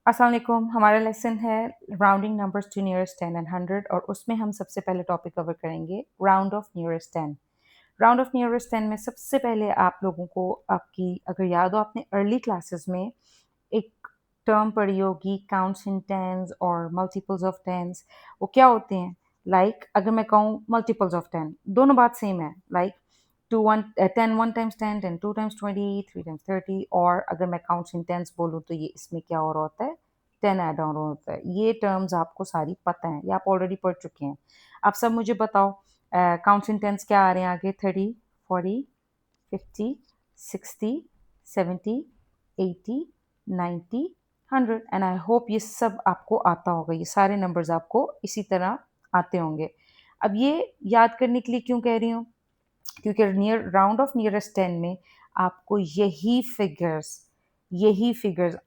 अस्सलाम वालेकुम। हमारा लेसन है rounding numbers to nearest 10 and 100 और उसमें हम सबसे पहले टॉपिक कवर करेंगे round off nearest 10। Round off nearest 10 में सबसे पहले आप लोगों को आपकी अगर याद हो आपने अर्ली क्लासेस में एक टर्म पढ़ी होगी काउंट्स इन टेंस और मल्टीपल्स ऑफ टेंस। वो क्या होते हैं? अगर मैं कहूँ मल्टीपल्स ऑफ 10 दोनों बात सेम है। Two one 10 1 times 10 10 2 times 20 3 times 30। और अगर मैं काउंट्स इन टेंस बोलूँ तो ये इसमें क्या हो रहा होता है? 10 ऐड ऑन होता है। ये टर्म्स आपको सारी पता है, ये आप ऑलरेडी पढ़ चुके हैं। आप सब मुझे बताओ काउंट्स इन टेंस क्या आ रहे हैं आगे? 30 40 50 60 70 80 90 100। एंड आई होप ये सब आपको आता होगा, ये सारे नंबर्स आपको इसी तरह आते होंगे। अब ये याद करने के लिए क्यों कह रही हूँ? क्योंकि नियर राउंड ऑफ नियरेस्ट 10 में आपको यही फिगर्स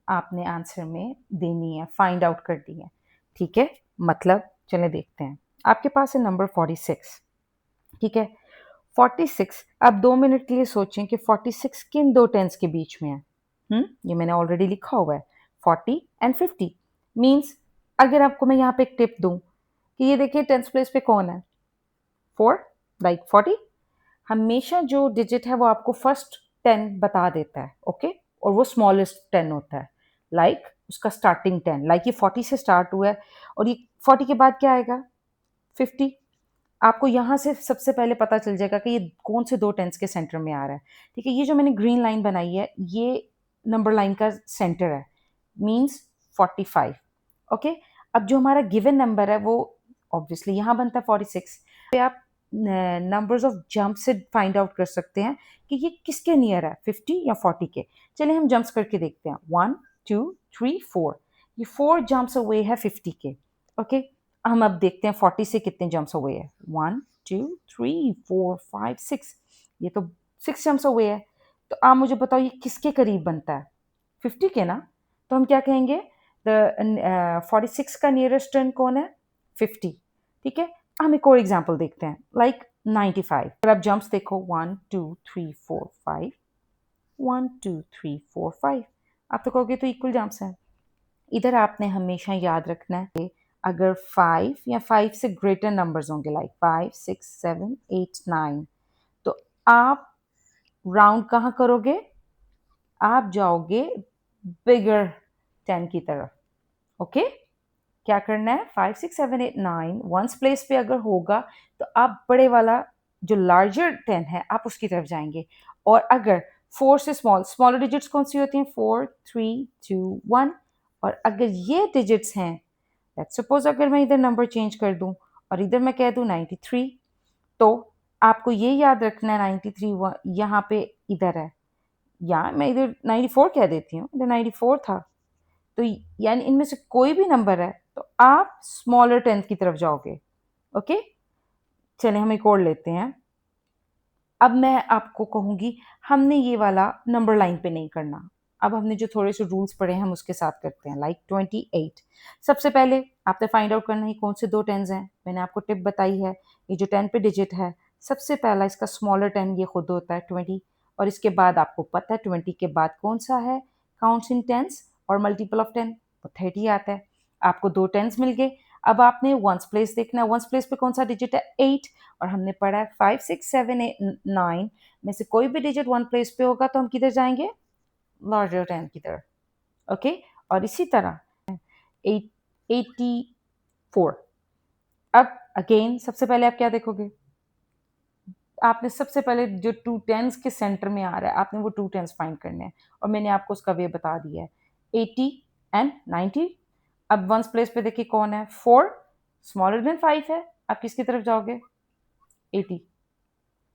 आपने आंसर में देनी है, फाइंड आउट करनी है। ठीक है, मतलब चले देखते हैं। आपके पास है नंबर 46। ठीक है, 46। अब 2 मिनट के लिए सोचें कि 46 किन दो टेंस के बीच में है। ये मैंने ऑलरेडी लिखा हुआ है, 40 एंड 50। मीन्स अगर आपको मैं यहाँ पे एक टिप दूं कि ये देखिए टेंस प्लेस पे कौन है? 4, 40। हमेशा जो डिजिट है वो आपको फर्स्ट 10 बता देता है। ओके, और वो स्मॉलेस्ट 10 होता है। उसका स्टार्टिंग 10, ये 40 से स्टार्ट हुआ है और ये 40 के बाद क्या आएगा? 50। आपको यहाँ से सबसे पहले पता चल जाएगा कि ये कौन से दो टेंस के सेंटर में आ रहा है। ठीक है, ये जो मैंने ग्रीन लाइन बनाई है ये नंबर लाइन का सेंटर है, मीन्स 45। ओके, अब जो हमारा गिवन नंबर है वो ऑब्वियसली यहाँ बनता है 46। पे आप नंबर्स ऑफ जंप से फाइंड आउट कर सकते हैं कि ये किसके नियर है, 50 या 40 के। चलिए हम जंप्स करके देखते हैं। 1 2 3 4, ये 4 जंप्स अवे है 50 के। ओके, हम अब देखते हैं 40 से कितने जंप्स अवे है। 1 2 3 4 5 6, ये तो 6 जंप्स अवे है। तो आप मुझे बताओ ये किसके करीब बनता है? 50 के ना। तो हम क्या कहेंगे? द 46 का नियरेस्ट टर्न कौन है? 50। ठीक है, हम एक और एग्जाम्पल देखते हैं, 95। अगर आप जंप्स देखो 1 2 3 4 5, 1 2 3 4 5, आप तो कहोगे तो इक्वल जंप्स हैं। इधर आपने हमेशा याद रखना है कि अगर 5 या 5 से ग्रेटर नंबर्स होंगे, 5 6 7 8 9, तो आप राउंड कहाँ करोगे? आप जाओगे बिगर 10 की तरफ। ओके, क्या करना है? 5 6 7 8 9 वंस प्लेस पे अगर होगा तो आप बड़े वाला जो लार्जर 10 है आप उसकी तरफ जाएंगे। और अगर 4 से स्मॉलर डिजिट्स कौन सी होती हैं? 4 3 2 1। और अगर ये डिजिट्स हैं, लेट्स सपोज अगर मैं इधर नंबर चेंज कर दूं और इधर मैं कह दूं 93, तो आपको ये याद रखना है 93 यहाँ पे इधर है, या मैं इधर 94 कह देती हूँ, इधर 94 था। तो यानी इनमें से कोई भी नंबर है तो आप स्मॉलर 10 की तरफ जाओगे। ओके, चले हम एक और लेते हैं। अब मैं आपको कहूंगी हमने ये वाला नंबर लाइन पे नहीं करना। अब हमने जो थोड़े से रूल्स पढ़े हैं हम उसके साथ करते हैं। 28। सबसे पहले आपने फाइंड आउट करना है कौन से दो टेंस हैं। मैंने आपको टिप बताई है, ये जो 10 पे डिजिट है सबसे पहला इसका स्मॉलर 10 ये खुद होता है 20। और इसके बाद आपको पता है 20 के बाद कौन सा है काउंट्स इन टेंस और मल्टीपल ऑफ 10, वो 30 आता है। आपको दो टेंस मिल गए। अब आपने वंस प्लेस देखना है, वंस प्लेस पे कौन सा डिजिट है? 8। और हमने पढ़ा है 5 6 7 8 9 में से कोई भी डिजिट वन प्लेस पे होगा तो हम किधर जाएंगे? लार्जर 10 की तरफ। ओके, और इसी तरह 84। अब अगेन सबसे पहले आप क्या देखोगे? आपने सबसे पहले जो टू टेंस के सेंटर में आ रहा है आपने वो टू टेंस फाइंड करने हैं और मैंने आपको उसका वे बता दिया है, 80 एंड 90। अब वंस प्लेस पे देखिए कौन है? 4 स्मॉलर देन 5 है, आप किसकी तरफ जाओगे? 80।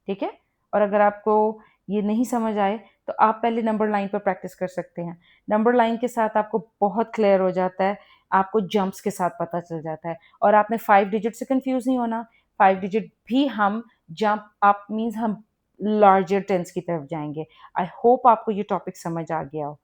ठीक है, और अगर आपको ये नहीं समझ आए तो आप पहले नंबर लाइन पर प्रैक्टिस कर सकते हैं। नंबर लाइन के साथ आपको बहुत क्लियर हो जाता है, आपको जंप्स के साथ पता चल जाता है। और आपने 5 डिजिट से कंफ्यूज नहीं होना। 5 डिजिट भी हम जंप अप मीन्स हम लार्जर टेंस की तरफ जाएंगे। आई होप आपको ये टॉपिक समझ आ गया हो।